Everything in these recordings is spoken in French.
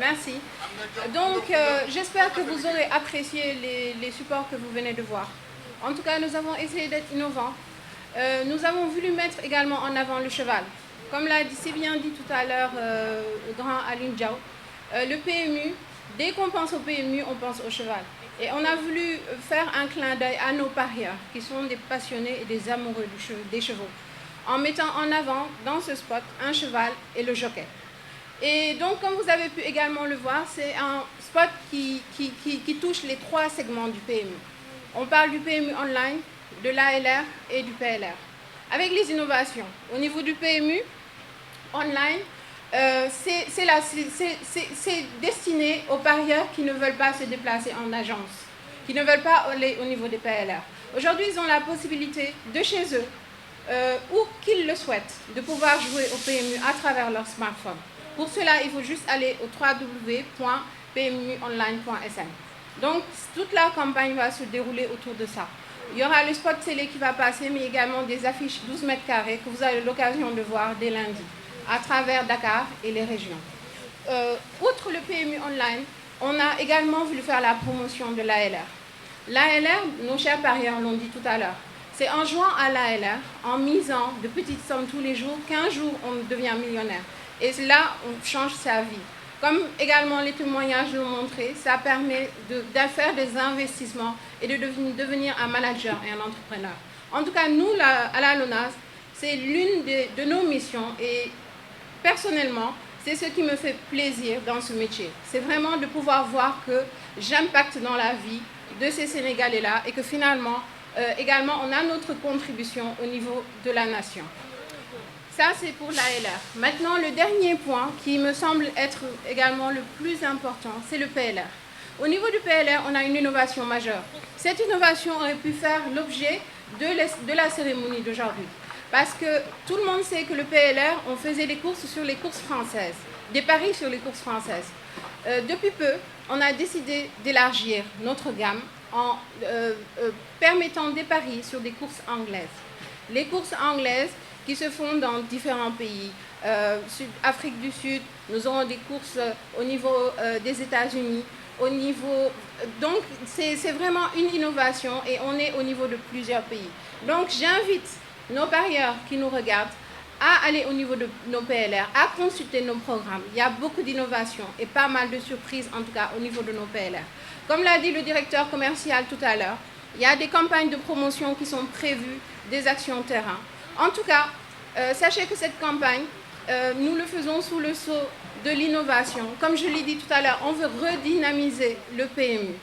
Merci. Donc, j'espère que vous aurez apprécié les supports que vous venez de voir. En tout cas, nous avons essayé d'être innovants. Nous avons voulu mettre également en avant le cheval. Comme l'a dit, si bien dit tout à l'heure le grand Aline Diaw, le PMU, dès qu'on pense au PMU, on pense au cheval. Et on a voulu faire un clin d'œil à nos parieurs, qui sont des passionnés et des amoureux des chevaux, en mettant en avant dans ce spot un cheval et le jockey. Et donc, comme vous avez pu également le voir, c'est un spot qui touche les 3 segments du PMU. On parle du PMU online, de l'ALR et du PLR. Avec les innovations, au niveau du PMU online, c'est destiné aux parieurs qui ne veulent pas se déplacer en agence, qui ne veulent pas aller au niveau des PLR. Aujourd'hui, ils ont la possibilité de chez eux, où qu'ils le souhaitent, de pouvoir jouer au PMU à travers leur smartphone. Pour cela, il faut juste aller au www.pmuonline.sn. Donc, toute la campagne va se dérouler autour de ça. Il y aura le spot télé qui va passer, mais également des affiches 12 mètres carrés que vous avez l'occasion de voir dès lundi, à travers Dakar et les régions. Outre le PMU online, on a également voulu faire la promotion de l'ALR. L'ALR, nos chers parieurs l'ont dit tout à l'heure, c'est en jouant à l'ALR, en misant de petites sommes tous les jours, qu'un jour on devient millionnaire. Et là, on change sa vie. Comme également les témoignages l'ont montré, ça permet de faire des investissements et de devenir un manager et un entrepreneur. En tout cas, nous, à la LONASE, c'est l'une de nos missions et personnellement, c'est ce qui me fait plaisir dans ce métier. C'est vraiment de pouvoir voir que j'impacte dans la vie de ces Sénégalais-là et que finalement, également, on a notre contribution au niveau de la nation. Ça, c'est pour l'ALR. Maintenant, le dernier point qui me semble être également le plus important, c'est le PLR. Au niveau du PLR, on a une innovation majeure. Cette innovation aurait pu faire l'objet de la cérémonie d'aujourd'hui. Parce que tout le monde sait que le PLR, on faisait des courses sur les courses françaises, des paris sur les courses françaises. Depuis peu, on a décidé d'élargir notre gamme en permettant des paris sur des courses anglaises. Les courses anglaises qui se font dans différents pays. Afrique du Sud, nous aurons des courses au niveau des États-Unis, donc c'est vraiment une innovation et on est au niveau de plusieurs pays. Donc j'invite nos parieurs qui nous regardent à aller au niveau de nos PLR, à consulter nos programmes. Il y a beaucoup d'innovations et pas mal de surprises, en tout cas au niveau de nos PLR. Comme l'a dit le directeur commercial tout à l'heure, il y a des campagnes de promotion qui sont prévues, des actions terrain. En tout cas, sachez que cette campagne, nous le faisons sous le sceau de l'innovation. Comme je l'ai dit tout à l'heure, on veut redynamiser le PMU.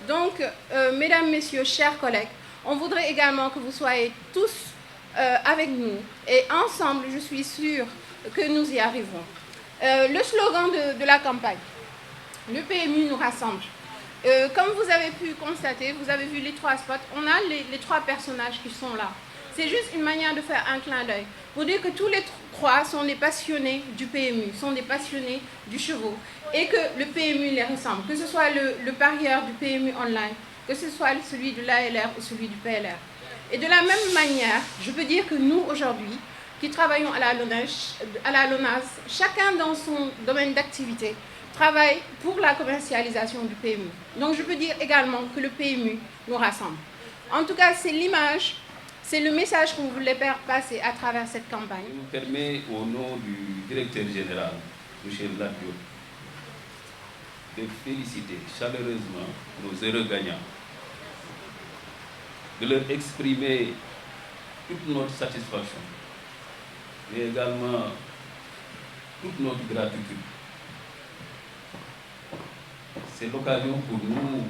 Donc, mesdames, messieurs, chers collègues, on voudrait également que vous soyez tous avec nous. Et ensemble, je suis sûre que nous y arriverons. Le slogan de la campagne, le PMU nous rassemble. Comme vous avez pu constater, vous avez vu les 3 spots, on a les 3 personnages qui sont là. C'est juste une manière de faire un clin d'œil. Pour dire que tous les 3 sont des passionnés du PMU, sont des passionnés du chevaux. Et que le PMU les ressemble. Que ce soit le parieur du PMU online, que ce soit celui de l'ALR ou celui du PLR. Et de la même manière, je peux dire que nous, aujourd'hui, qui travaillons à la LONASE, chacun dans son domaine d'activité, travaille pour la commercialisation du PMU. Donc je peux dire également que le PMU nous rassemble. En tout cas, c'est l'image. C'est le message qu'on voulait passer à travers cette campagne. Je me permets, au nom du directeur général, M. Ladio, de féliciter chaleureusement nos heureux gagnants, de leur exprimer toute notre satisfaction, mais également toute notre gratitude. C'est l'occasion pour nous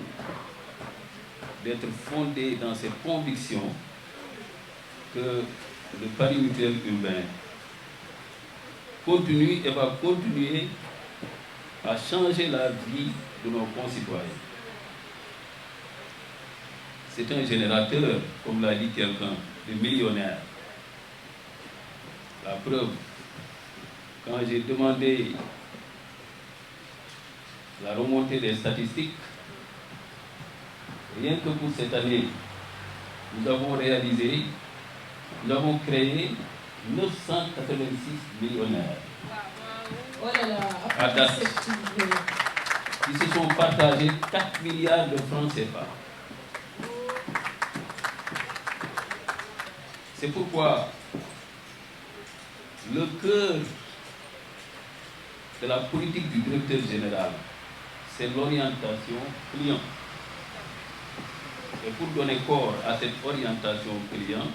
d'être fondés dans cette conviction que le pari mutuel urbain continue et va continuer à changer la vie de nos concitoyens. C'est un générateur, comme l'a dit quelqu'un, de millionnaires. La preuve, quand j'ai demandé la remontée des statistiques, rien que pour cette année, nous avons réalisé, nous avons créé 986 millionnaires. Oh là là, à date. qui se sont partagés 4 milliards de francs CFA. C'est pourquoi le cœur de la politique du directeur général, c'est l'orientation client. Et pour donner corps à cette orientation client,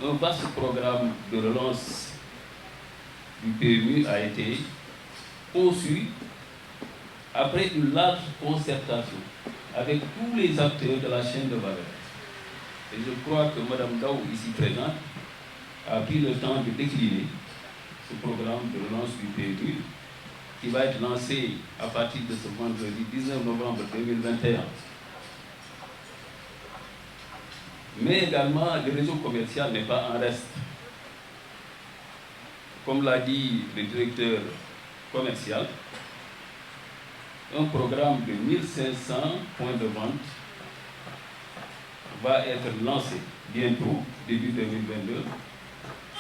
un vaste programme de relance du PMU a été conçu après une large concertation avec tous les acteurs de la chaîne de valeur. Et je crois que Mme Daou, ici présente, a pris le temps de décliner ce programme de relance du PMU qui va être lancé à partir de ce vendredi 19 novembre 2021. Mais également, le réseau commercial n'est pas en reste. Comme l'a dit le directeur commercial, un programme de 1500 points de vente va être lancé bientôt, début 2022,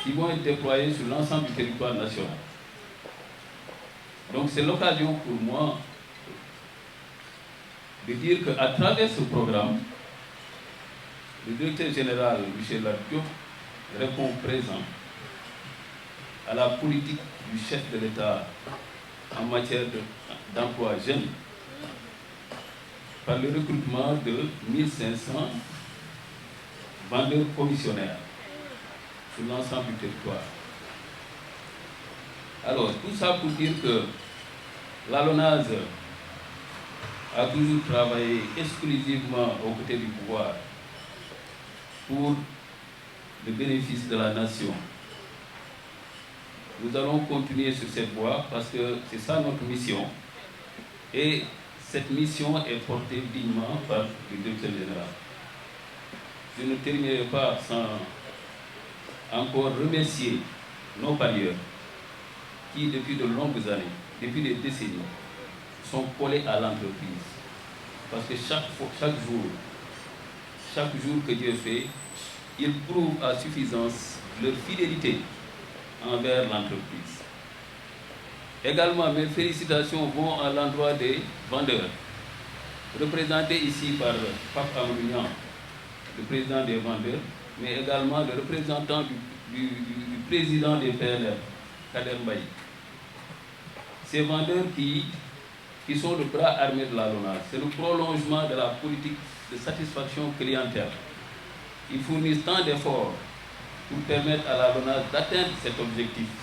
qui vont être déployés sur l'ensemble du territoire national. Donc c'est l'occasion pour moi de dire qu'à travers ce programme, le directeur général, Michel Diop, répond présent à la politique du chef de l'État en matière d'emploi jeune par le recrutement de 1500 vendeurs commissionnaires sur l'ensemble du territoire. Alors, tout ça pour dire que la LONASE a toujours travaillé exclusivement aux côtés du pouvoir pour le bénéfice de la nation. Nous allons continuer sur cette voie parce que c'est ça notre mission. Et cette mission est portée dignement par le directeur général. Je ne terminerai pas sans encore remercier nos parieurs qui, depuis de longues années, depuis des décennies, sont collés à l'entreprise. Parce que chaque jour que Dieu fait, ils prouvent à suffisance leur fidélité envers l'entreprise. Également, mes félicitations vont à l'endroit des vendeurs, représentés ici par Pape Amounian, le président des vendeurs, mais également le représentant du président des PNR, Kader Mbaye. Ces vendeurs qui sont le bras armé de la LONASE, c'est le prolongement de la politique de satisfaction clientèle. Ils fournissent tant d'efforts pour permettre à la LONASE d'atteindre cet objectif.